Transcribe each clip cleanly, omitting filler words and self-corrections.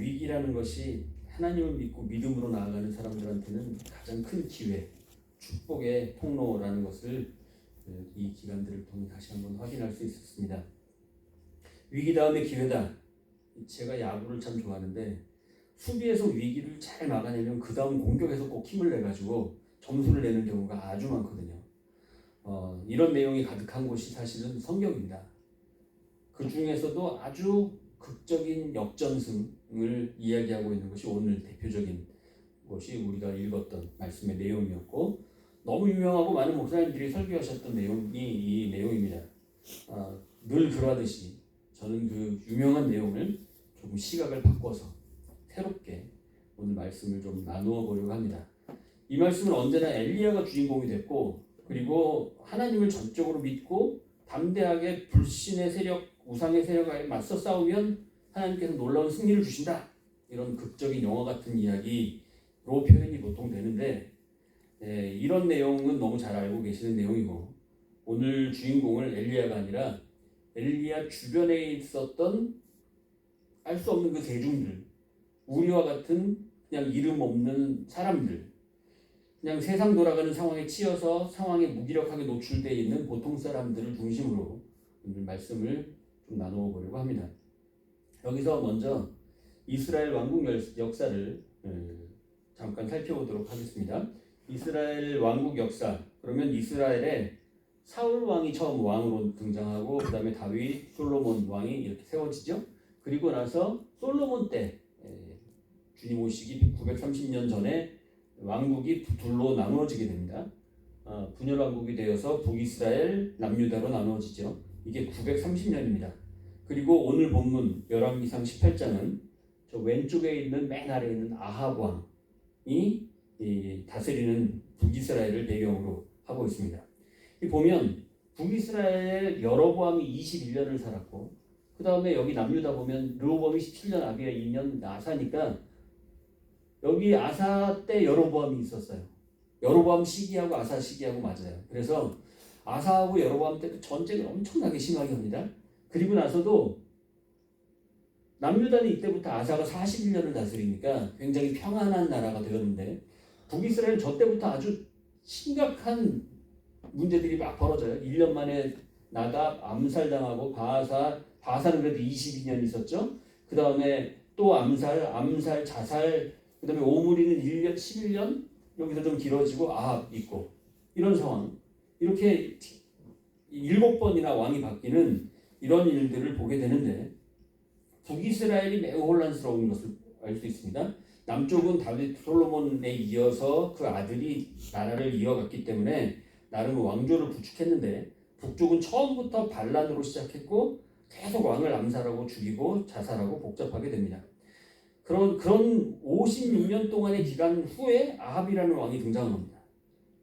위기라는 것이 하나님을 믿고 믿음으로 나아가는 사람들한테는 가장 큰 기회, 축복의 통로라는 것을 이 기간들을 통해 다시 한번 확인할 수 있었습니다. 위기 다음에 기회다. 제가 야구를 참 좋아하는데 수비에서 위기를 잘 막아내면 그 다음 공격에서 꼭 힘을 내가지고 점수를 내는 경우가 아주 많거든요. 이런 내용이 가득한 곳이 사실은 성경입니다. 그 중에서도 아주 극적인 역전승을 이야기하고 있는 것이 오늘 대표적인 것이 우리가 읽었던 말씀의 내용이었고, 너무 유명하고 많은 목사님들이 설교하셨던 내용이 이 내용입니다. 늘 그러하듯이 저는 그 유명한 내용을 조금 시각을 바꿔서 새롭게 오늘 말씀을 좀 나누어 보려고 합니다. 이 말씀은 언제나 엘리야가 주인공이 됐고, 그리고 하나님을 전적으로 믿고 담대하게 불신의 세력, 우상의 세력에 맞서 싸우면 하나님께서 놀라운 승리를 주신다. 이런 극적인 영화 같은 이야기로 표현이 보통 되는데, 이런 내용은 너무 잘 알고 계시는 내용이고, 오늘 주인공을 엘리야가 아니라 엘리야 주변에 있었던 알 수 없는 그 대중들, 우리와 같은 그냥 이름 없는 사람들, 그냥 세상 돌아가는 상황에 치여서 상황에 무기력하게 노출되어 있는 보통 사람들을 중심으로 오늘 말씀을 좀 나누어 보려고 합니다. 여기서 먼저 이스라엘 왕국 역사를 잠깐 살펴보도록 하겠습니다. 이스라엘 왕국 역사, 그러면 이스라엘에 사울 왕이 처음 왕으로 등장하고, 그 다음에 다윗, 솔로몬 왕이 이렇게 세워지죠. 그리고 나서 솔로몬 때 주님 오시기 930년 전에 왕국이 둘로 나누어지게 됩니다. 분열 왕국이 되어서 북이스라엘, 남유다로 나누어지죠. 이게 930년입니다. 그리고 오늘 본문 열왕기상 18장은 저 왼쪽에 있는 맨 아래에 있는 아합 왕이 다스리는 북이스라엘을 배경으로 하고 있습니다. 보면 북이스라엘의 여로보암이 21년을 살았고, 그 다음에 여기 남유다 보면 르호보암이 17년, 아비야 2년, 아사니까 여기 아사 때 여로보암이 있었어요. 여로보암 시기하고 아사 시기하고 맞아요. 그래서 아사하고 여로보암 때 전쟁을 엄청나게 심하게 합니다. 그리고 나서도 남유다는 이때부터 아사가 41년을 다스리니까 굉장히 평안한 나라가 되었는데, 북이스라엘은 저 때부터 아주 심각한 문제들이 막 벌어져요. 1년 만에 나답 암살당하고, 바사는 그래도 22년 있었죠. 그 다음에 또 암살, 자살, 그 다음에 오므리는 1년, 11년, 여기서 좀 길어지고 아합 있고, 이런 상황. 이렇게 7번이나 왕이 바뀌는 이런 일들을 보게 되는데, 북이스라엘이 매우 혼란스러운 것을 알 수 있습니다. 남쪽은 다윗, 솔로몬에 이어서 그 아들이 나라를 이어갔기 때문에 나름 왕조를 구축했는데, 북쪽은 처음부터 반란으로 시작했고 계속 왕을 암살하고 죽이고 자살하고 복잡하게 됩니다. 그런 56년 동안의 기간 후에 아합이라는 왕이 등장합니다.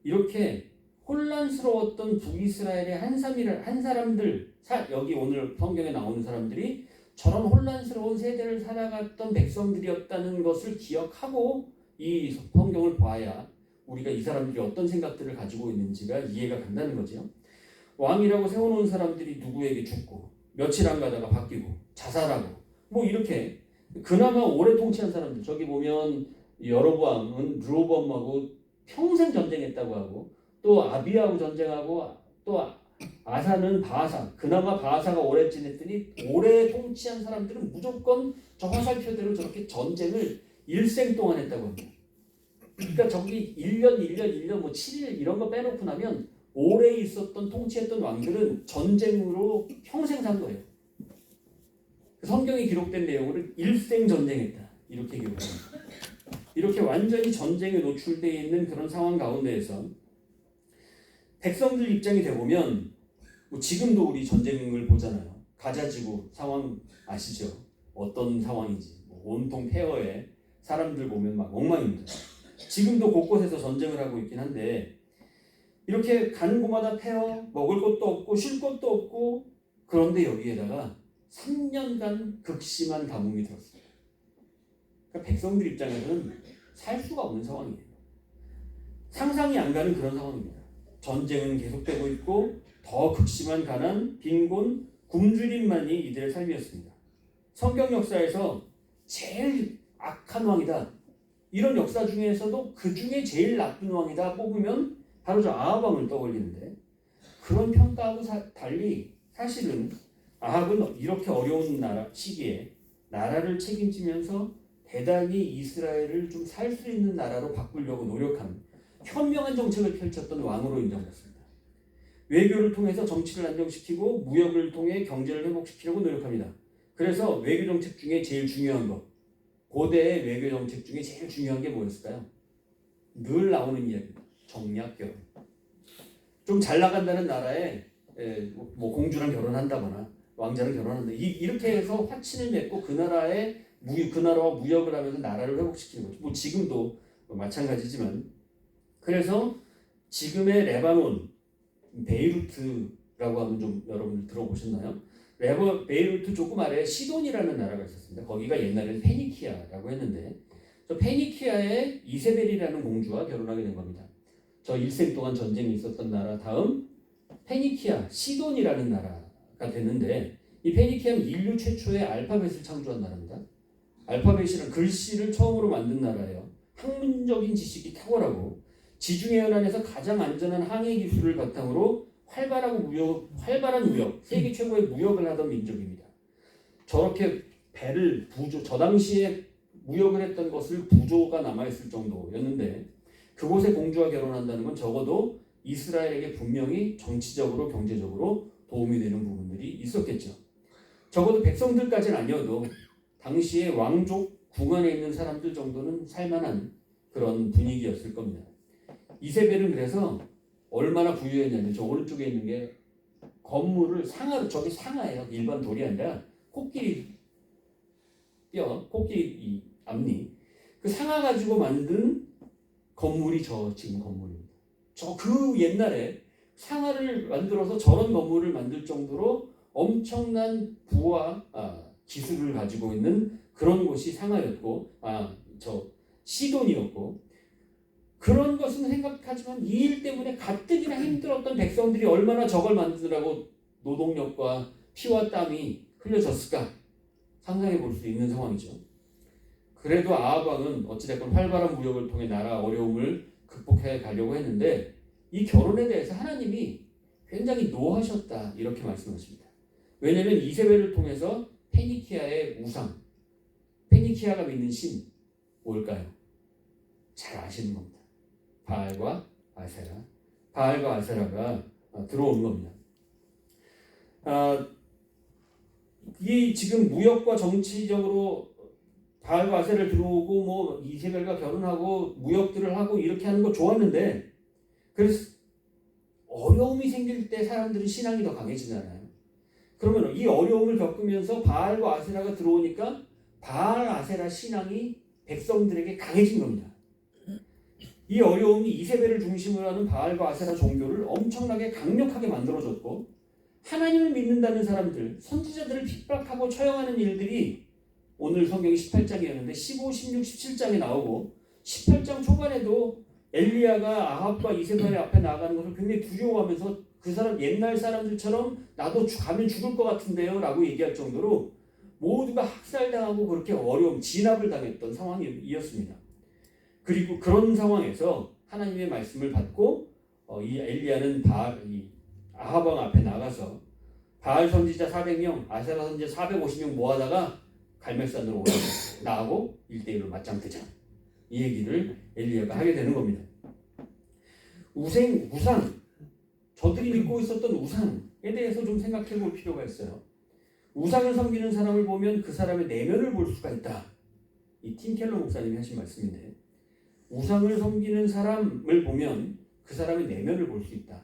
이렇게 혼란스러웠던 북이스라엘의 한 사람들, 여기 오늘 성경에 나오는 사람들이 저런 혼란스러운 세대를 살아갔던 백성들이었다는 것을 기억하고 이 성경을 봐야 우리가 이 사람들이 어떤 생각들을 가지고 있는지가 이해가 간다는 거죠. 왕이라고 세워놓은 사람들이 누구에게 죽고 며칠 안 가다가 바뀌고 자살하고 뭐 이렇게 그나마 오래 통치한 사람들, 저기 보면 여로보암은 르호보암하고 평생 전쟁했다고 하고, 또 아비야하고 전쟁하고, 또 아사는 바사, 그나마 바사가 오래 지냈더니 오래 통치한 사람들은 무조건 저 화살표대로 저렇게 전쟁을 일생 동안 했다고 합니다. 그러니까 저기 1년 뭐 7일 이런 거 빼놓고 나면 오래 있었던 통치했던 왕들은 전쟁으로 평생 산 거예요. 성경에 기록된 내용을 일생 전쟁했다 이렇게 기록합니다. 이렇게 완전히 전쟁에 노출되어 있는 그런 상황 가운데에서 백성들 입장이 되보면, 뭐 지금도 우리 전쟁을 보잖아요. 가자지구 상황 아시죠? 어떤 상황인지 온통 폐허에 사람들 보면 막 엉망입니다. 지금도 곳곳에서 전쟁을 하고 있긴 한데, 이렇게 가는 곳마다 폐허, 먹을 것도 없고 쉴 것도 없고, 그런데 여기에다가 3년간 극심한 가뭄이 들었어요. 그러니까 백성들 입장에서는 살 수가 없는 상황이에요. 상상이 안 가는 그런 상황입니다. 전쟁은 계속되고 있고 더 극심한 가난, 빈곤, 굶주림만이 이들의 삶이었습니다. 성경 역사에서 제일 악한 왕이다. 이런 역사 중에서도 그 중에 제일 나쁜 왕이다 뽑으면 바로 저 아합 왕을 떠올리는데, 그런 평가하고 달리 사실은 아합은 이렇게 어려운 시기에 나라를 책임지면서 대단히 이스라엘을 좀 살 수 있는 나라로 바꾸려고 노력한 현명한 정책을 펼쳤던 왕으로 인정받습니다. 외교를 통해서 정치를 안정시키고 무역을 통해 경제를 회복시키려고 노력합니다. 그래서 외교 정책 중에 제일 중요한 것, 고대의 외교 정책 중에 제일 중요한 게 뭐였을까요? 늘 나오는 이야기입니다. 정략결혼. 좀 잘 나간다는 나라에 뭐 공주랑 결혼한다거나 왕자랑 결혼한다. 이렇게 해서 화친을 맺고 그 나라와 무역을 하면서 나라를 회복시키는 거죠. 뭐 지금도 마찬가지지만, 그래서 지금의 레바논 베이루트라고 하면 좀 여러분들 들어보셨나요? 베이루트 조금 아래에 시돈이라는 나라가 있었습니다. 거기가 옛날에는 페니키아라고 했는데, 저 페니키아의 이세벨이라는 공주와 결혼하게 된 겁니다. 저 일생 동안 전쟁이 있었던 나라 다음 페니키아, 시돈이라는 나라가 됐는데, 이 페니키아는 인류 최초의 알파벳을 창조한 나라입니다. 알파벳이란 글씨를 처음으로 만든 나라예요. 학문적인 지식이 탁월하고 지중해 연안에서 가장 안전한 항해 기술을 바탕으로 활발한 무역, 세계 최고의 무역을 하던 민족입니다. 저렇게 배를 저 당시에 무역을 했던 것을 부조가 남아있을 정도였는데, 그곳의 공주와 결혼한다는 건 적어도 이스라엘에게 분명히 정치적으로 경제적으로 도움이 되는 부분들이 있었겠죠. 적어도 백성들까지는 아니어도 당시의 왕족 궁안에 있는 사람들 정도는 살만한 그런 분위기였을 겁니다. 이세벨은 그래서 얼마나 부유했냐면, 저 오른쪽에 있는 게 건물을 상하로, 저게 상하예요. 일반 돌이 아니라 코끼리 이 앞니, 그 상하 가지고 만든 건물이 저 지금 건물입니다. 저 그 옛날에 상하를 만들어서 저런 건물을 만들 정도로 엄청난 부와 기술을 가지고 있는 그런 곳이 상하였고, 저 시돈이었고, 그런 것은 생각하지만 이 일 때문에 가뜩이나 힘들었던 백성들이 얼마나 저걸 만드느라고 노동력과 피와 땀이 흘려졌을까 상상해 볼 수 있는 상황이죠. 그래도 아합 왕은 어찌됐건 활발한 무역을 통해 나라 어려움을 극복해 가려고 했는데, 이 결혼에 대해서 하나님이 굉장히 노하셨다 이렇게 말씀하십니다. 왜냐하면 이세벨을 통해서 페니키아의 우상, 페니키아가 믿는 신 뭘까요? 잘 아시는 겁니다. 바알과 아세라가 들어오는 겁니다. 이 지금 무역과 정치적으로 바알과 아세라를 들어오고 뭐 이세벨과 결혼하고 무역들을 하고 이렇게 하는 거 좋았는데, 그래서 어려움이 생길 때 사람들은 신앙이 더 강해지잖아요. 그러면 이 어려움을 겪으면서 바알과 아세라가 들어오니까 바알 아세라 신앙이 백성들에게 강해진 겁니다. 이 어려움이 이세벨을 중심으로 하는 바알과 아세라 종교를 엄청나게 강력하게 만들어줬고, 하나님을 믿는다는 사람들, 선지자들을 핍박하고 처형하는 일들이 오늘 성경이 18장이었는데 15, 16, 17장에 나오고, 18장 초반에도 엘리야가 아합과 이세벨의 앞에 나가는 것을 굉장히 두려워하면서 그 사람 옛날 사람들처럼 나도 가면 죽을 것 같은데요 라고 얘기할 정도로 모두가 학살당하고 그렇게 어려움, 진압을 당했던 상황이었습니다. 그리고 그런 상황에서 하나님의 말씀을 받고 이 엘리야는 아합 왕 앞에 나가서 바알 선지자 400명, 아세라 선지자 450명 모아다가 갈멜산으로 오라고, 나하고 1대1로 맞짱 뜨자, 이 얘기를 엘리야가 하게 되는 겁니다. 우상, 저들이 믿고 있었던 우상에 대해서 좀 생각해 볼 필요가 있어요. 우상을 섬기는 사람을 보면 그 사람의 내면을 볼 수가 있다. 이 팀 켈러 목사님이 하신 말씀인데, 우상을 섬기는 사람을 보면 그 사람의 내면을 볼 수 있다.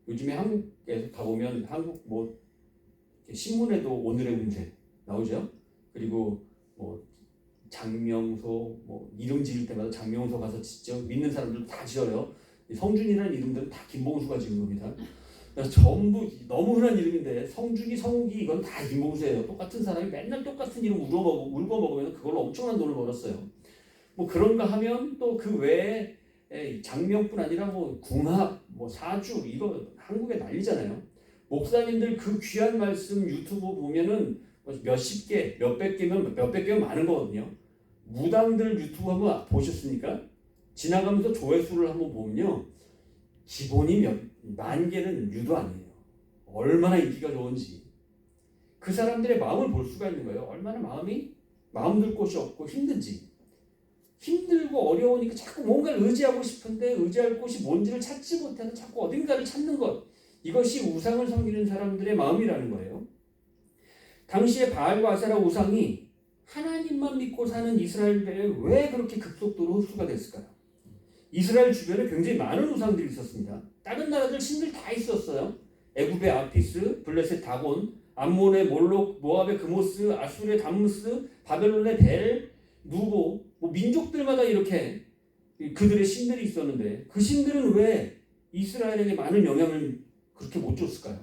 요즘에 한국에서 가보면 한국 뭐 신문에도 오늘의 문제 나오죠. 그리고 뭐 장명소, 뭐 이름 지을 때마다 장명소 가서 짓죠. 믿는 사람들 다 지어요. 성준이라는 이름들은 다 김봉수가 지은 겁니다. 전부 너무 흔한 이름인데 성준이, 성욱이 이건 다 김봉수예요. 똑같은 사람이 맨날 똑같은 이름 울고 먹으면 그걸로 엄청난 돈을 벌었어요. 뭐 그런가 하면 또 그 외에 장명뿐 아니라 뭐 궁합, 뭐 사주, 이거 한국에 난리잖아요. 목사님들 그 귀한 말씀 유튜브 보면은 몇십 개, 몇백 개면 많은 거거든요. 무당들 유튜브 한번 보셨습니까? 지나가면서 조회수를 한번 보면요, 기본이 만 개는 유도 아니에요. 얼마나 인기가 좋은지 그 사람들의 마음을 볼 수가 있는 거예요. 얼마나 마음 둘 곳이 없고 힘든지. 힘들고 어려우니까 자꾸 뭔가를 의지하고 싶은데 의지할 곳이 뭔지를 찾지 못해서 자꾸 어딘가를 찾는 것, 이것이 우상을 섬기는 사람들의 마음이라는 거예요. 당시에 바알과 아세라 우상이 하나님만 믿고 사는 이스라엘에 왜 그렇게 급속도로 흡수가 됐을까요? 이스라엘 주변에 굉장히 많은 우상들이 있었습니다. 다른 나라들 신들 다 있었어요. 애굽의 아피스, 블레셋 다곤, 암몬의 몰록, 모압의 그모스, 아수르의 담무스, 바벨론의 벨, 누보, 민족들마다 이렇게 그들의 신들이 있었는데 그 신들은 왜 이스라엘에게 많은 영향을 그렇게 못 줬을까요?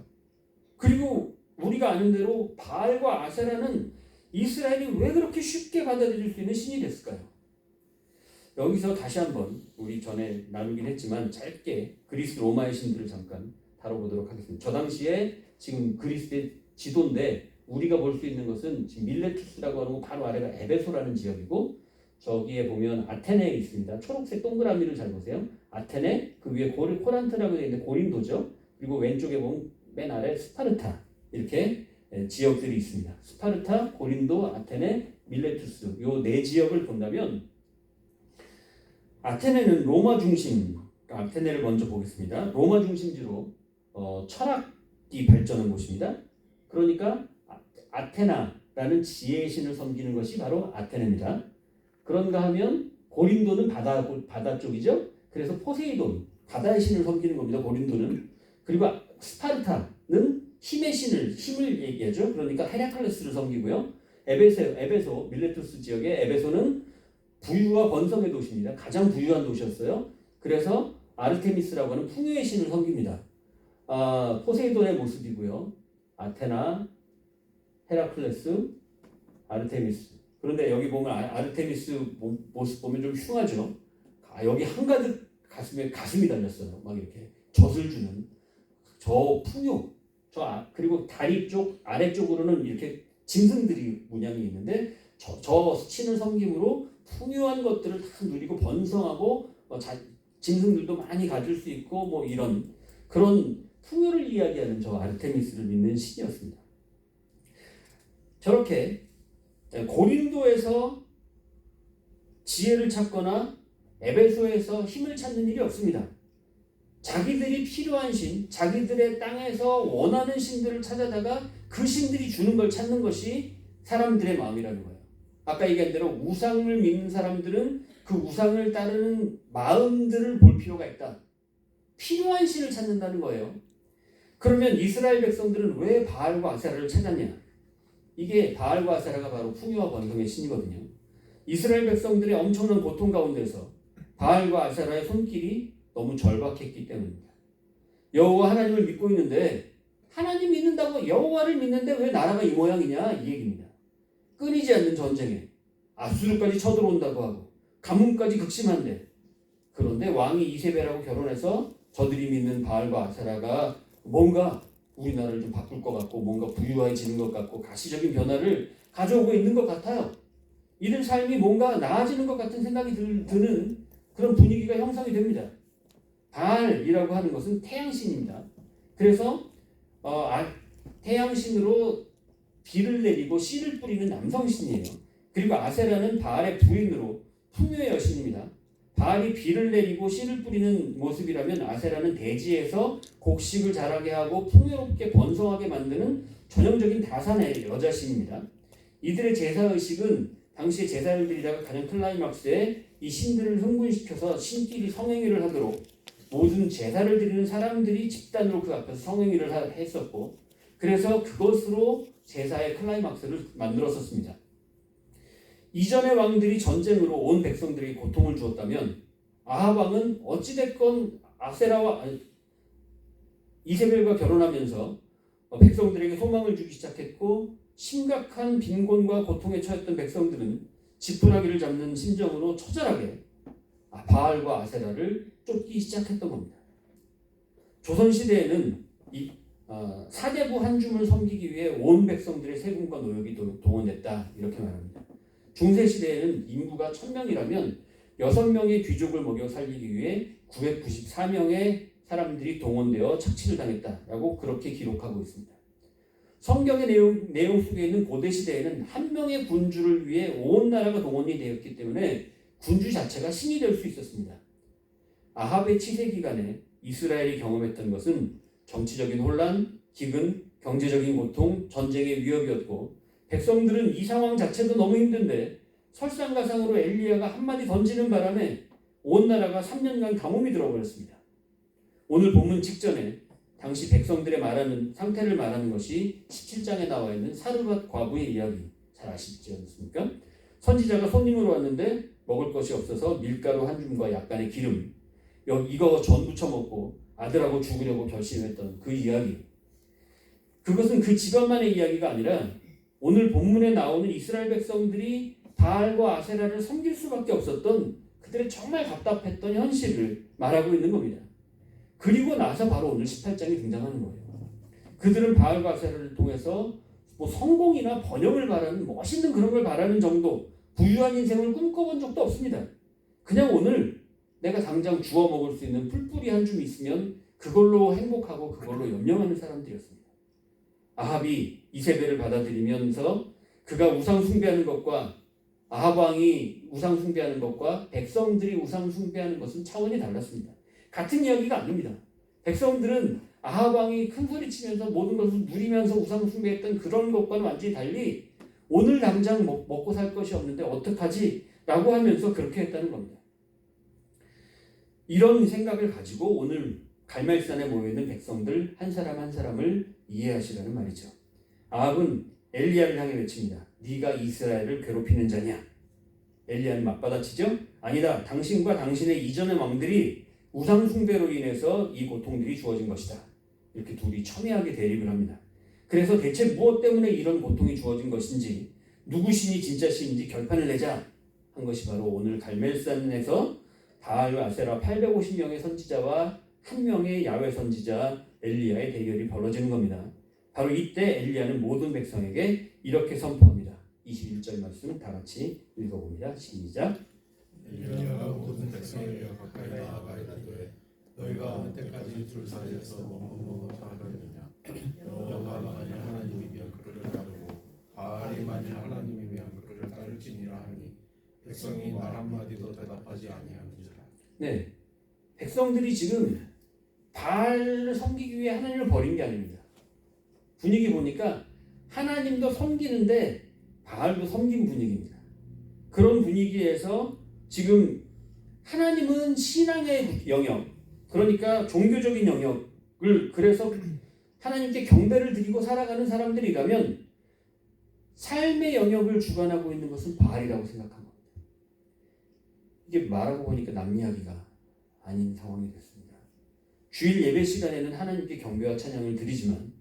그리고 우리가 아는 대로 바알과 아세라는 이스라엘이 왜 그렇게 쉽게 받아들일 수 있는 신이 됐을까요? 여기서 다시 한번 우리 전에 나누긴 했지만 짧게 그리스 로마의 신들을 잠깐 다뤄보도록 하겠습니다. 저 당시에 지금 그리스의 지도인데 우리가 볼 수 있는 것은 지금 밀레투스라고 하는 거 바로 아래가 에베소라는 지역이고, 저기에 보면 아테네 있습니다. 초록색 동그라미를 잘 보세요. 아테네, 그 위에 코란트라고 되어 있는데 고린도죠. 그리고 왼쪽에 보면 맨 아래 스파르타, 이렇게 지역들이 있습니다. 스파르타, 고린도, 아테네, 밀레투스, 요 네 지역을 본다면 아테네는 로마 중심, 아테네를 먼저 보겠습니다. 로마 중심지로 철학이 발전한 곳입니다. 그러니까 아테나라는 지혜의 신을 섬기는 것이 바로 아테네입니다. 그런가 하면 고린도는 바다 쪽이죠. 그래서 포세이돈, 바다의 신을 섬기는 겁니다. 고린도는. 그리고 스파르타는 힘을 얘기하죠. 그러니까 헤라클레스를 섬기고요. 에베소 밀레투스 지역의 에베소는 부유와 번성의 도시입니다. 가장 부유한 도시였어요. 그래서 아르테미스라고 하는 풍요의 신을 섬깁니다. 포세이돈의 모습이고요. 아테나, 헤라클레스, 아르테미스. 그런데 여기 보면 아르테미스 모습 보면 좀 흉하죠. 여기 한가득 가슴이 달렸어요. 막 이렇게 젖을 주는 저 풍요. 그리고 다리 쪽 아래쪽으로는 이렇게 짐승들이 문양이 있는데 저 신을 섬김으로 풍요한 것들을 다 누리고 번성하고 짐승들도 많이 가질 수 있고 이런 그런 풍요를 이야기하는 저 아르테미스를 믿는 신이었습니다. 저렇게 고린도에서 지혜를 찾거나 에베소에서 힘을 찾는 일이 없습니다. 자기들이 필요한 신, 자기들의 땅에서 원하는 신들을 찾아다가 그 신들이 주는 걸 찾는 것이 사람들의 마음이라는 거예요. 아까 얘기한 대로 우상을 믿는 사람들은 그 우상을 따르는 마음들을 볼 필요가 있다. 필요한 신을 찾는다는 거예요. 그러면 이스라엘 백성들은 왜 바알과 아세라를 찾았냐? 이게 바알과 아세라가 바로 풍요와 번성의 신이거든요. 이스라엘 백성들의 엄청난 고통 가운데서 바알과 아세라의 손길이 너무 절박했기 때문입니다. 여호와 하나님을 믿고 있는데 하나님 믿는다고 여호와를 믿는데 왜 나라가 이 모양이냐 이 얘기입니다. 끊이지 않는 전쟁에 아수르까지 쳐들어온다고 하고 가뭄까지 극심한데, 그런데 왕이 이세벨하고 결혼해서 저들이 믿는 바알과 아세라가 뭔가 우리나라를 좀 바꿀 것 같고 뭔가 부유해지는 것 같고 가시적인 변화를 가져오고 있는 것 같아요. 이들 삶이 뭔가 나아지는 것 같은 생각이 드는 그런 분위기가 형성이 됩니다. 바알이라고 하는 것은 태양신입니다. 그래서 태양신으로 비를 내리고 씨를 뿌리는 남성신이에요. 그리고 아세라는 바알의 부인으로 풍요의 여신입니다. 바알이 비를 내리고 씨를 뿌리는 모습이라면 아세라는 대지에서 곡식을 자라게 하고 풍요롭게 번성하게 만드는 전형적인 다산의 여자신입니다. 이들의 제사의식은 당시의 제사일들이다가 가장 클라이막스에 이 신들을 흥분시켜서 신끼리 성행위를 하도록 모든 제사를 드리는 사람들이 집단으로 그 앞에서 성행위를 했었고, 그래서 그것으로 제사의 클라이막스를 만들었었습니다. 이전의 왕들이 전쟁으로 온 백성들에게 고통을 주었다면 아합 왕은 어찌됐건 아세라와 이세벨과 결혼하면서 백성들에게 소망을 주기 시작했고, 심각한 빈곤과 고통에 처했던 백성들은 지푸라기를 잡는 심정으로 처절하게 바알과 아세라를 쫓기 시작했던 겁니다. 조선시대에는 이 사대부 한 줌을 섬기기 위해 온 백성들의 세금과 노역이 동원됐다 이렇게 말합니다. 중세 시대에는 인구가 1000명이라면 6명의 귀족을 먹여 살리기 위해 994명의 사람들이 동원되어 착취를 당했다라고 그렇게 기록하고 있습니다. 성경의 내용 속에 있는 고대 시대에는 한 명의 군주를 위해 온 나라가 동원이 되었기 때문에 군주 자체가 신이 될 수 있었습니다. 아합의 치세 기간에 이스라엘이 경험했던 것은 정치적인 혼란, 기근, 경제적인 고통, 전쟁의 위협이었고 백성들은 이 상황 자체도 너무 힘든데 설상가상으로 엘리야가 한마디 던지는 바람에 온 나라가 3년간 가뭄이 들어버렸습니다. 오늘 본문 직전에 당시 백성들의 상태를 말하는 것이 17장에 나와 있는 사르밧 과부의 이야기 잘 아시지 않습니까? 선지자가 손님으로 왔는데 먹을 것이 없어서 밀가루 한 줌과 약간의 기름 이거 전 부쳐 먹고 아들하고 죽으려고 결심했던 그 이야기. 그것은 그 집안만의 이야기가 아니라 오늘 본문에 나오는 이스라엘 백성들이 바알과 아세라를 섬길 수밖에 없었던 그들의 정말 답답했던 현실을 말하고 있는 겁니다. 그리고 나서 바로 오늘 18장이 등장하는 거예요. 그들은 바알과 아세라를 통해서 성공이나 번영을 바라는 멋있는 그런 걸 바라는 정도, 부유한 인생을 꿈꿔본 적도 없습니다. 그냥 오늘 내가 당장 주워 먹을 수 있는 풀뿌리 한 줌이 있으면 그걸로 행복하고 그걸로 연명하는 사람들이었습니다. 아합이 이세벨을 받아들이면서 그가 우상 숭배하는 것과 아합 왕이 우상 숭배하는 것과 백성들이 우상 숭배하는 것은 차원이 달랐습니다. 같은 이야기가 아닙니다. 백성들은 아합 왕이 큰 소리 치면서 모든 것을 누리면서 우상 숭배했던 그런 것과는 완전히 달리 오늘 당장 먹고 살 것이 없는데 어떡하지? 라고 하면서 그렇게 했다는 겁니다. 이런 생각을 가지고 오늘 갈멜산에 모여있는 백성들 한 사람 한 사람을 이해하시라는 말이죠. 아합은 엘리야를 향해 외칩니다. 네가 이스라엘을 괴롭히는 자냐? 엘리야는 맞받아치죠? 아니다. 당신과 당신의 이전의 왕들이 우상 숭배로 인해서 이 고통들이 주어진 것이다. 이렇게 둘이 첨예하게 대립을 합니다. 그래서 대체 무엇 때문에 이런 고통이 주어진 것인지 누구 신이 진짜 신인지 결판을 내자 한 것이 바로 오늘 갈멜산에서 바알과 아세라 850명의 선지자와 한 명의 야훼 선지자 엘리야의 대결이 벌어지는 겁니다. 바로 이때 엘리야는 모든 백성에게 이렇게 선포합니다. 21절 말씀 다 같이 읽어봅니다. 시작. 엘리야가 모든 백성에게 가까이 나아가 이르되 너희가 언제까지 둘 사이에서 머뭇머뭇 하려느냐? 여호와가 만일 하나님이면 그를 따르고 바알이 만일 하나님이면 그를 따를지니라 하니 백성이 말 한마디도 대답하지 아니하는지라. 네, 백성들이 지금 바알을 섬기기 위해 하나님을 버린 게 아닙니다. 분위기 보니까 하나님도 섬기는데 바알도 섬긴 분위기입니다. 그런 분위기에서 지금 하나님은 신앙의 영역, 그러니까 종교적인 영역을 그래서 하나님께 경배를 드리고 살아가는 사람들이라면 삶의 영역을 주관하고 있는 것은 바알이라고 생각한 겁니다. 이게 말하고 보니까 남 이야기가 아닌 상황이 됐습니다. 주일 예배 시간에는 하나님께 경배와 찬양을 드리지만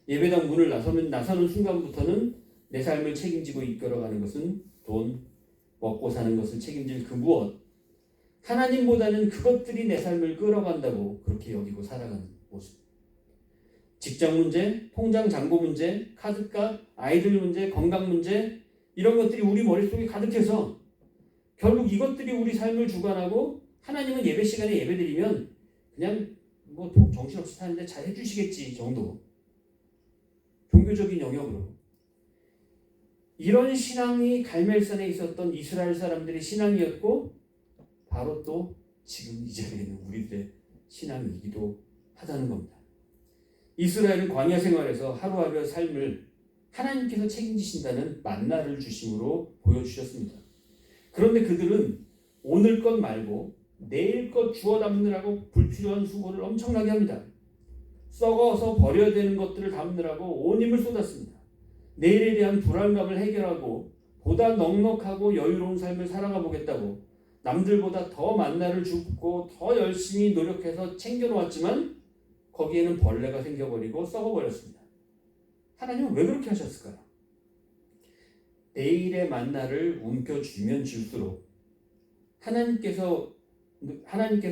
예배당 문을 나서는 순간부터는 내 삶을 책임지고 이끌어가는 것은 돈, 먹고 사는 것을 책임질 그 무엇, 하나님보다는 그것들이 내 삶을 끌어간다고 그렇게 여기고 살아가는 모습. 직장 문제, 통장 잔고 문제, 카드값, 아이들 문제, 건강 문제 이런 것들이 우리 머릿속에 가득해서 결국 이것들이 우리 삶을 주관하고 하나님은 예배 시간에 예배드리면 그냥 정신없이 사는데 잘 해주시겠지 정도. 종교적인 영역으로. 이런 신앙이 갈멜산에 있었던 이스라엘 사람들의 신앙이었고 바로 또 지금 이 자리에는 우리들의 신앙이기도 하다는 겁니다. 이스라엘은 광야 생활에서 하루하루의 삶을 하나님께서 책임지신다는 만나를 주심으로 보여주셨습니다. 그런데 그들은 오늘 것 말고 내일 것 주워 담느라고 불필요한 수고를 엄청나게 합니다. 썩어서 버려야 되는 것들을 담느라고 온 힘을 쏟았습니다. 내일에 대한 불안감을 해결하고 보다 넉넉하고 여유로운 삶을 살아가 보겠다고 남들보다 더 만나를 줍고 더 열심히 노력해서 챙겨놓았지만 거기에는 벌레가 생겨버리고 썩어버렸습니다. 하나님은 왜 그렇게 하셨을까요? 내일의 만나를 움켜쥐면 줄수록 하나님께서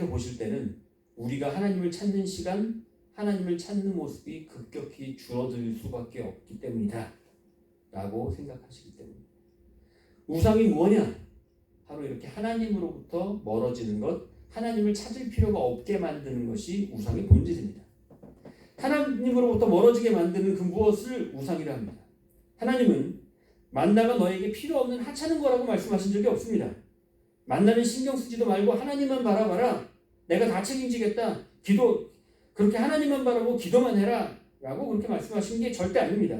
보실 때는 우리가 하나님을 찾는 시간, 하나님을 찾는 모습이 급격히 줄어들 수밖에 없기 때문이다 라고 생각하시기 때문입니다. 우상이 뭐냐? 바로 이렇게 하나님으로부터 멀어지는 것, 하나님을 찾을 필요가 없게 만드는 것이 우상의 본질입니다. 하나님으로부터 멀어지게 만드는 그 무엇을 우상이라 합니다. 하나님은 만나가 너에게 필요 없는 하찮은 거라고 말씀하신 적이 없습니다. 만나는 신경 쓰지도 말고 하나님만 바라봐라. 내가 다 책임지겠다. 그렇게 하나님만 바라보고 기도만 해라. 라고 그렇게 말씀하신 게 절대 아닙니다.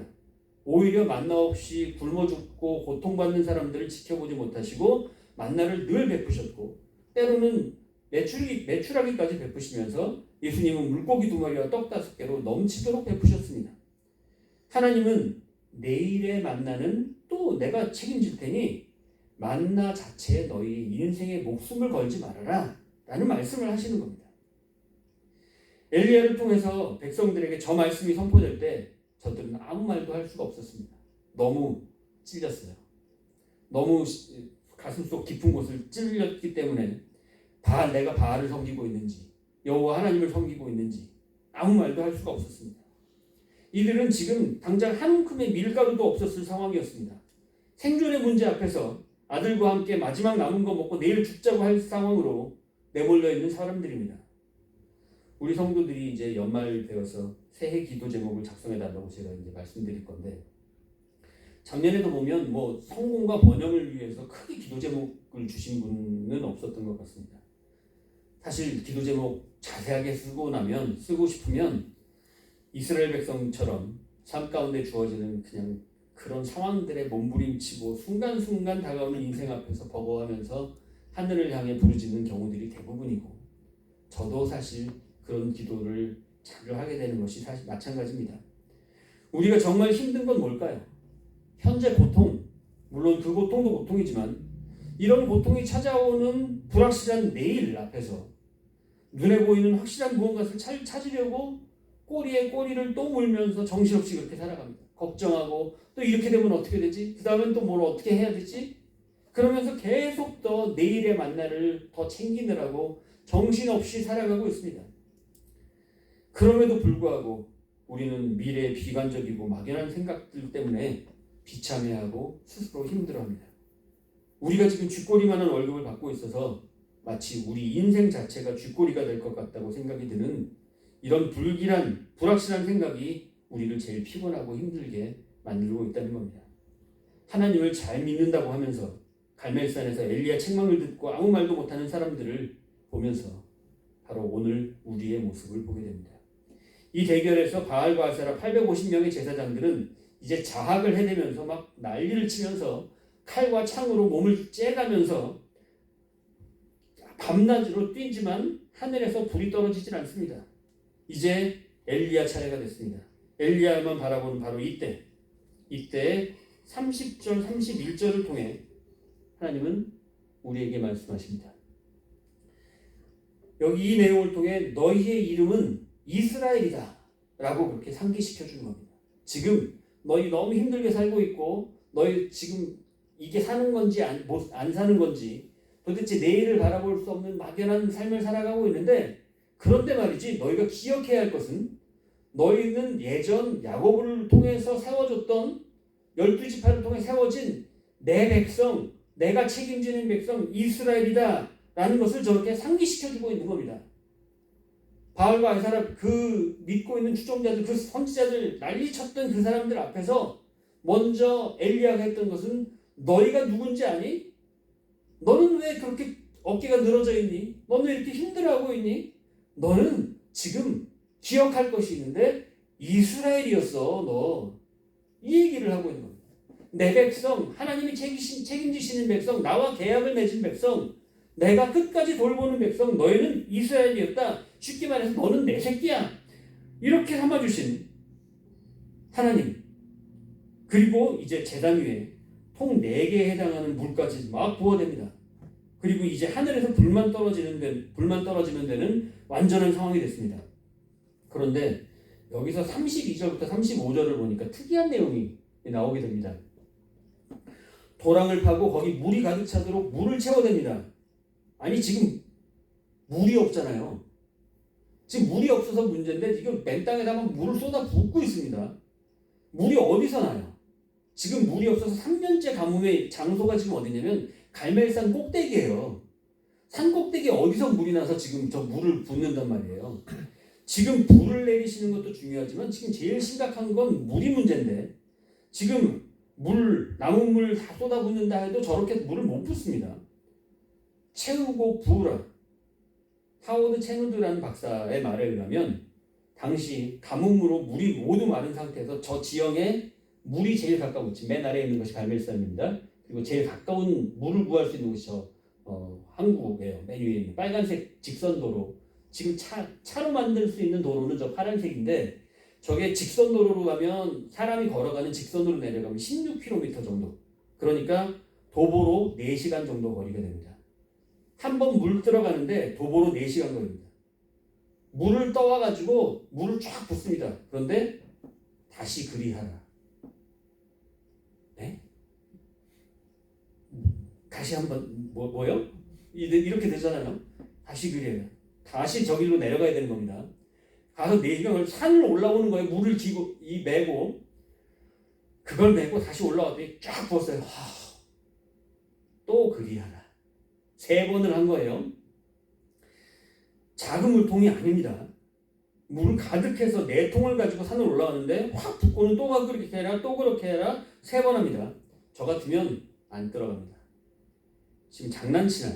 오히려 만나 없이 굶어 죽고 고통받는 사람들을 지켜보지 못하시고 만나를 늘 베푸셨고 때로는 매출하기까지 베푸시면서 예수님은 물고기 2마리와 떡 5개로 넘치도록 베푸셨습니다. 하나님은 내일의 만나는 또 내가 책임질 테니 만나 자체에 너희 인생의 목숨을 걸지 말아라 라는 말씀을 하시는 겁니다. 엘리야를 통해서 백성들에게 저 말씀이 선포될 때 저들은 아무 말도 할 수가 없었습니다. 너무 찔렸어요. 너무 가슴속 깊은 곳을 찔렸기 때문에 내가 바알을 섬기고 있는지 여호와 하나님을 섬기고 있는지 아무 말도 할 수가 없었습니다. 이들은 지금 당장 한 움큼의 밀가루도 없었을 상황이었습니다. 생존의 문제 앞에서 아들과 함께 마지막 남은 거 먹고 내일 죽자고 할 상황으로 내몰려 있는 사람들입니다. 우리 성도들이 이제 연말 되어서 새해 기도 제목을 작성해 달라고 제가 이제 말씀드릴 건데 작년에도 보면 성공과 번영을 위해서 크게 기도 제목을 주신 분은 없었던 것 같습니다. 사실 기도 제목 자세하게 쓰고 싶으면 이스라엘 백성처럼 삶 가운데 주어지는 그냥 그런 상황들에 몸부림치고 순간순간 다가오는 인생 앞에서 버거워하면서 하늘을 향해 부르짖는 경우들이 대부분이고 저도 사실 그런 기도를 자주 하게 되는 것이 사실 마찬가지입니다. 우리가 정말 힘든 건 뭘까요? 현재 고통, 물론 그 고통도 고통이지만 이런 고통이 찾아오는 불확실한 내일 앞에서 눈에 보이는 확실한 무언가를 찾으려고 꼬리에 꼬리를 또 물면서 정신없이 그렇게 살아갑니다. 걱정하고 또 이렇게 되면 어떻게 되지? 그 다음엔 또 뭘 어떻게 해야 되지? 그러면서 계속 더 내일의 만나를 더 챙기느라고 정신없이 살아가고 있습니다. 그럼에도 불구하고 우리는 미래에 비관적이고 막연한 생각들 때문에 비참해하고 스스로 힘들어합니다. 우리가 지금 쥐꼬리만한 월급을 받고 있어서 마치 우리 인생 자체가 쥐꼬리가 될 것 같다고 생각이 드는 이런 불확실한 생각이 우리를 제일 피곤하고 힘들게 만들고 있다는 겁니다. 하나님을 잘 믿는다고 하면서 갈멜산에서 엘리야 책망을 듣고 아무 말도 못하는 사람들을 보면서 바로 오늘 우리의 모습을 보게 됩니다. 이 대결에서 바알과 아세라 850명의 제사장들은 이제 자학을 해대면서 막 난리를 치면서 칼과 창으로 몸을 째가면서 밤낮으로 뛰지만 하늘에서 불이 떨어지질 않습니다. 이제 엘리야 차례가 됐습니다. 엘리야만 바라보는 바로 이때 30절 31절을 통해 하나님은 우리에게 말씀하십니다. 여기 이 내용을 통해 너희의 이름은 이스라엘이다 라고 그렇게 상기시켜 주는 겁니다. 지금 너희 너무 힘들게 살고 있고 너희 지금 이게 사는 건지 안 사는 건지 도대체 내일을 바라볼 수 없는 막연한 삶을 살아가고 있는데 그런데 말이지 너희가 기억해야 할 것은 너희는 예전 야곱을 통해서 세워줬던 12지파를 통해 세워진 내 백성 내가 책임지는 백성 이스라엘이다 라는 것을 저렇게 상기시켜주고 있는 겁니다. 바알과 아세라 그 믿고 있는 추종자들 그 선지자들 난리쳤던 그 사람들 앞에서 먼저 엘리야가 했던 것은 너희가 누군지 아니? 너는 왜 그렇게 어깨가 늘어져 있니? 너는 왜 이렇게 힘들어하고 있니? 너는 지금 기억할 것이 있는데 이스라엘이었어 너. 이 얘기를 하고 있는 겁니다. 내 백성 하나님이 책임지시는 백성 나와 계약을 맺은 백성 내가 끝까지 돌보는 백성 너희는 이스라엘이었다. 쉽게 말해서 너는 내 새끼야. 이렇게 삼아주신 하나님 그리고 이제 제단 위에 통 4개에 해당하는 물까지 막 부어댑니다. 그리고 이제 하늘에서 불만 떨어지면 되는 완전한 상황이 됐습니다. 그런데 여기서 32절부터 35절을 보니까 특이한 내용이 나오게 됩니다. 도랑을 파고 거기 물이 가득 차도록 물을 채워댑니다. 아니 지금 물이 없잖아요. 지금 물이 없어서 문제인데 지금 맨 땅에다가 물을 쏟아 붓고 있습니다. 물이 어디서 나요? 지금 물이 없어서 3년째 가뭄의 장소가 지금 어디냐면 갈멜산 꼭대기예요. 산 꼭대기에 어디서 물이 나서 지금 저 물을 붓는단 말이에요. 지금 불을 내리시는 것도 중요하지만 지금 제일 심각한 건 물이 문제인데 지금 나무물 다 쏟아붓는다 해도 저렇게 물을 못 붓습니다. 채우고 부으라. 하워드 체누드라는 박사의 말에 의하면 당시 가뭄으로 물이 모두 마른 상태에서 저 지형에 물이 제일 가까운 맨 아래에 있는 것이 갈멜산입니다. 그리고 제일 가까운 물을 구할 수 있는 곳이 한국이에요. 맨 위에 있는 빨간색 직선도로. 지금 차로 만들 수 있는 도로는 저 파란색인데 저게 직선도로로 가면 사람이 걸어가는 직선으로 내려가면 16km 정도. 그러니까 도보로 4시간 정도 거리가 됩니다. 한 번 물 들어가는데 도보로 4시간 걸립니다. 물을 떠와가지고 물을 쫙 붓습니다. 그런데 다시 그리하라. 네? 다시 한번 뭐요? 이렇게 되잖아요. 다시 그리하라. 다시 저기로 내려가야 되는 겁니다. 가서 4명을 산을 올라오는 거예요. 물을 메고 그걸 메고 다시 올라왔더니 쫙 부었어요. 또 그리하라. 3번을 한 거예요. 작은 물통이 아닙니다. 물을 가득해서 4통을 가지고 산을 올라가는데 확 붓고는 또 그렇게 해라, 또 그렇게 해라 3번 합니다. 저 같으면 안 들어갑니다. 지금 장난치나?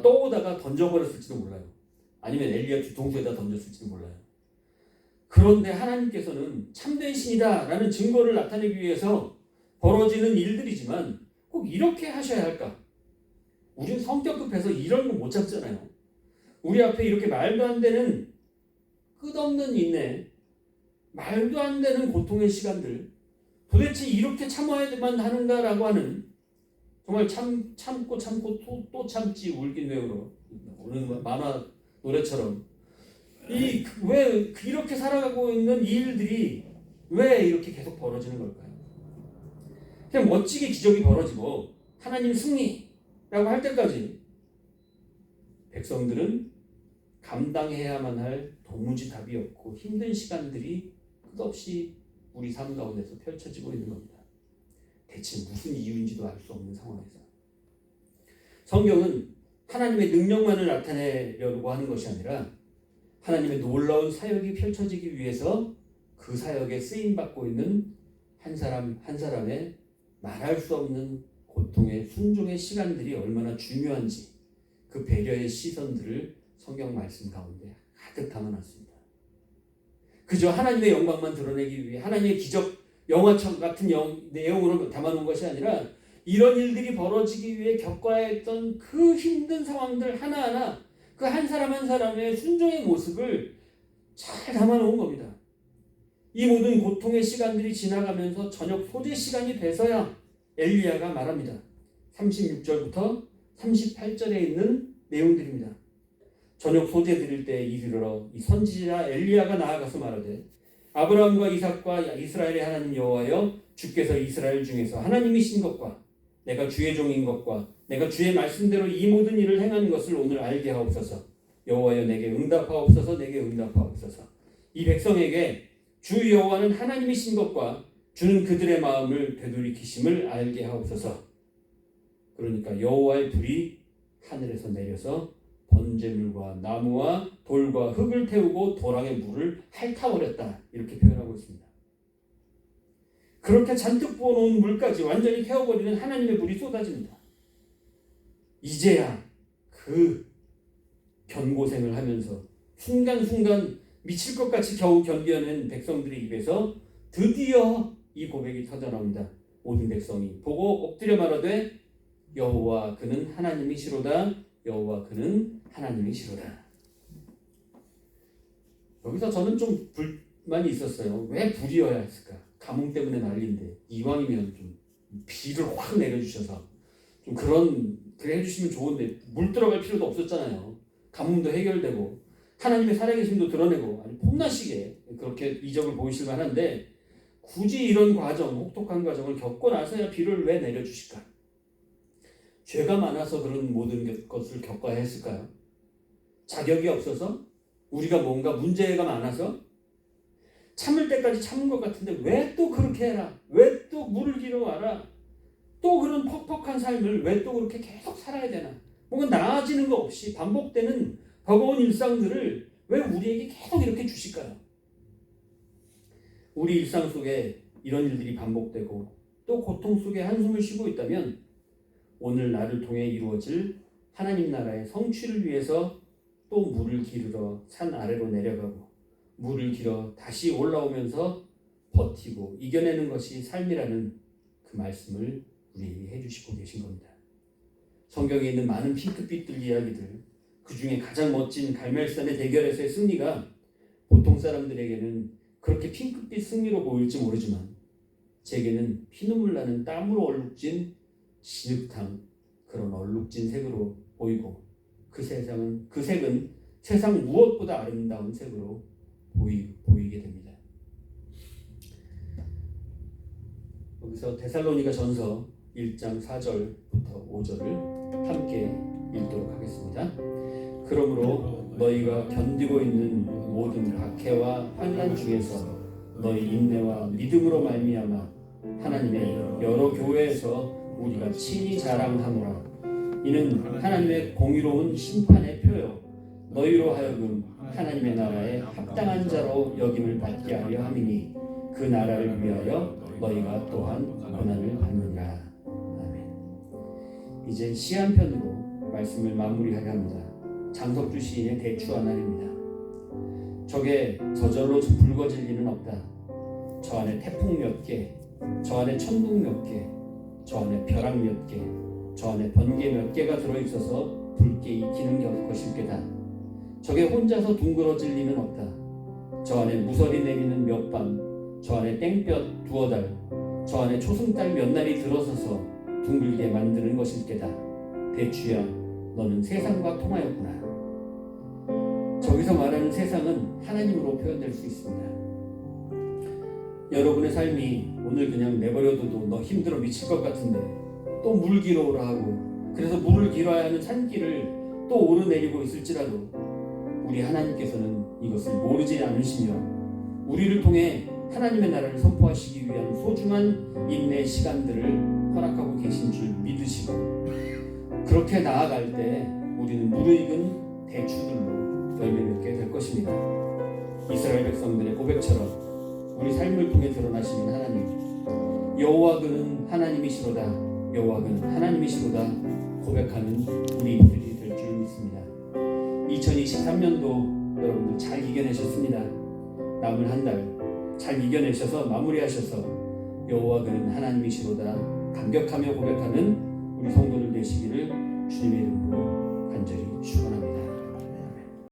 또 오다가 던져버렸을지도 몰라요. 아니면 엘리야 뒤통수에다 던졌을지도 몰라요. 그런데 하나님께서는 참된 신이다 라는 증거를 나타내기 위해서 벌어지는 일들이지만 꼭 이렇게 하셔야 할까? 우린 성격 급해서 이런 거 못 참잖아요. 우리 앞에 이렇게 말도 안 되는 끝없는 인내, 말도 안 되는 고통의 시간들, 도대체 이렇게 참아야만 하는가라고 하는 정말 참고 또 참지 울긴 왜 울어. 오늘 만화 노래처럼 왜 이렇게 살아가고 있는 이 일들이 왜 이렇게 계속 벌어지는 걸까요? 그냥 멋지게 기적이 벌어지고 하나님 승리라고 할 때까지 백성들은 감당해야만 할 도무지 답이 없고 힘든 시간들이 끝없이 우리 삶 가운데서 펼쳐지고 있는 겁니다. 대체 무슨 이유인지도 알 수 없는 상황에서 성경은 하나님의 능력만을 나타내려고 하는 것이 아니라 하나님의 놀라운 사역이 펼쳐지기 위해서 그 사역에 쓰임받고 있는 한 사람 한 사람의 말할 수 없는 고통의 순종의 시간들이 얼마나 중요한지 그 배려의 시선들을 성경 말씀 가운데 가득 담아놨습니다. 그저 하나님의 영광만 드러내기 위해 하나님의 기적 영화처럼 같은 내용으로 담아놓은 것이 아니라 이런 일들이 벌어지기 위해 겪어야 했던 그 힘든 상황들 하나하나 그 한 사람 한 사람의 순종의 모습을 잘 담아놓은 겁니다. 이 모든 고통의 시간들이 지나가면서 저녁 소재 시간이 돼서야 엘리야가 말합니다. 36절부터 38절에 있는 내용들입니다. 저녁 소재 드릴 때에 이르러 이 선지자 엘리야가 나아가서 말하되 아브라함과 이삭과 이스라엘의 하나님 여호와여 주께서 이스라엘 중에서 하나님이신 것과 내가 주의 종인 것과 내가 주의 말씀대로 이 모든 일을 행하는 것을 오늘 알게 하옵소서. 여호와여 내게 응답하옵소서. 내게 응답하옵소서. 이 백성에게 주 여호와는 하나님이신 것과 주는 그들의 마음을 되돌이키심을 알게 하옵소서. 그러니까 여호와의 불이 하늘에서 내려서 번제물과 나무와 돌과 흙을 태우고 도랑의 물을 핥아버렸다. 이렇게 표현하고 있습니다. 그렇게 잔뜩 부어놓은 물까지 완전히 태워버리는 하나님의 불이 쏟아집니다. 이제야 그 견고생을 하면서 순간순간 미칠 것 같이 겨우 견뎌낸 백성들의 입에서 드디어 이 고백이 터져나옵니다. 모든 백성이 보고 엎드려 말하되 여호와 그는 하나님이시로다. 여호와 그는 하나님이시로다. 여기서 저는 좀 불만이 있었어요. 왜 불이어야 했을까? 가뭄 때문에 난리인데 이왕이면 좀 비를 확 내려주셔서 좀 그래 해주시면 좋은데 물 들어갈 필요도 없었잖아요. 가뭄도 해결되고 하나님의 살아계심도 드러내고 아니 폼나시게 그렇게 이적을 보이실 만한데 굳이 이런 과정, 혹독한 과정을 겪고 나서야 비를 왜 내려주실까? 죄가 많아서 그런 모든 것을 겪어야 했을까요? 자격이 없어서? 우리가 뭔가 문제가 많아서 참을 때까지 참은 것 같은데 왜 또 그렇게 해라? 왜 또 물을 길어와라? 또 그런 퍽퍽한 삶을 왜 또 그렇게 계속 살아야 되나? 뭔가 나아지는 거 없이 반복되는 버거운 일상들을 왜 우리에게 계속 이렇게 주실까요? 우리 일상 속에 이런 일들이 반복되고 또 고통 속에 한숨을 쉬고 있다면 오늘 나를 통해 이루어질 하나님 나라의 성취를 위해서 또 물을 기르러 산 아래로 내려가고 물을 길어 다시 올라오면서 버티고 이겨내는 것이 삶이라는 그 말씀을 우리에게 해주시고 계신 겁니다. 성경에 있는 많은 핑크빛들 이야기들, 그 중에 가장 멋진 갈멜산의 대결에서의 승리가 보통 사람들에게는 그렇게 핑크빛 승리로 보일지 모르지만 제게는 피눈물 나는 땀으로 얼룩진 진흙탕, 그런 얼룩진 색으로 보이고 그 색은 세상 무엇보다 아름다운 색으로 보이게 됩니다. 여기서 데살로니가 전서 1장 4절부터 5절을 함께 읽도록 하겠습니다. 그러므로 너희가 견디고 있는 모든 박해와 환난 중에서 너희 인내와 믿음으로 말미암아 하나님의 여러 교회에서 우리가 친히 자랑하노라. 이는 하나님의 공의로운 심판의 표요 너희로 하여금 하나님의 나라에 합당한 자로 여김을 받게 하려 함이니 그 나라를 위하여 너희가 또한 고난을 받느니라. 아멘. 이제 시 한 편으로 말씀을 마무리하려 합니다. 장석주 시인의 대추 하나입니다. 적에 저절로 붉어질 리는 없다. 저 안에 태풍 몇 개, 저 안에 천둥 몇 개, 저 안에 벼락 몇 개, 저 안에 번개 몇 개가 들어있어서 붉게 익히는 것일 게다. 저게 혼자서 둥그러질 리는 없다. 저 안에 무설이 내리는 몇 밤, 저 안에 땡볕 두어 달, 저 안에 초승달 몇 날이 들어서서 둥글게 만드는 것일 게다. 대추야, 너는 세상과 통하였구나. 저기서 말하는 세상은 하나님으로 표현될 수 있습니다. 여러분의 삶이 오늘 그냥 내버려둬도 너 힘들어 미칠 것 같은데 또 물 길어오라 하고 그래서 물을 길어야 하는 산길을 또 오르내리고 있을지라도 우리 하나님께서는 이것을 모르지 않으시며 우리를 통해 하나님의 나라를 선포하시기 위한 소중한 인내 시간들을 허락하고 계신 줄 믿으시고 그렇게 나아갈 때 우리는 무르익은 대추들로 열매 맺게 될 것입니다. 이스라엘 백성들의 고백처럼 우리 삶을 통해 드러나시는 하나님, 여호와 그는 하나님이시로다, 여호와 그는 하나님이시로다 고백하는 우리들이 될 줄 믿습니다. 2023년도 여러분들 잘 이겨내셨습니다. 남은 한 달 잘 이겨내셔서 마무리하셔서 여호와 그는 하나님이시로다 감격하며 고백하는 우리 성도들 되시기를 주님의 이름으로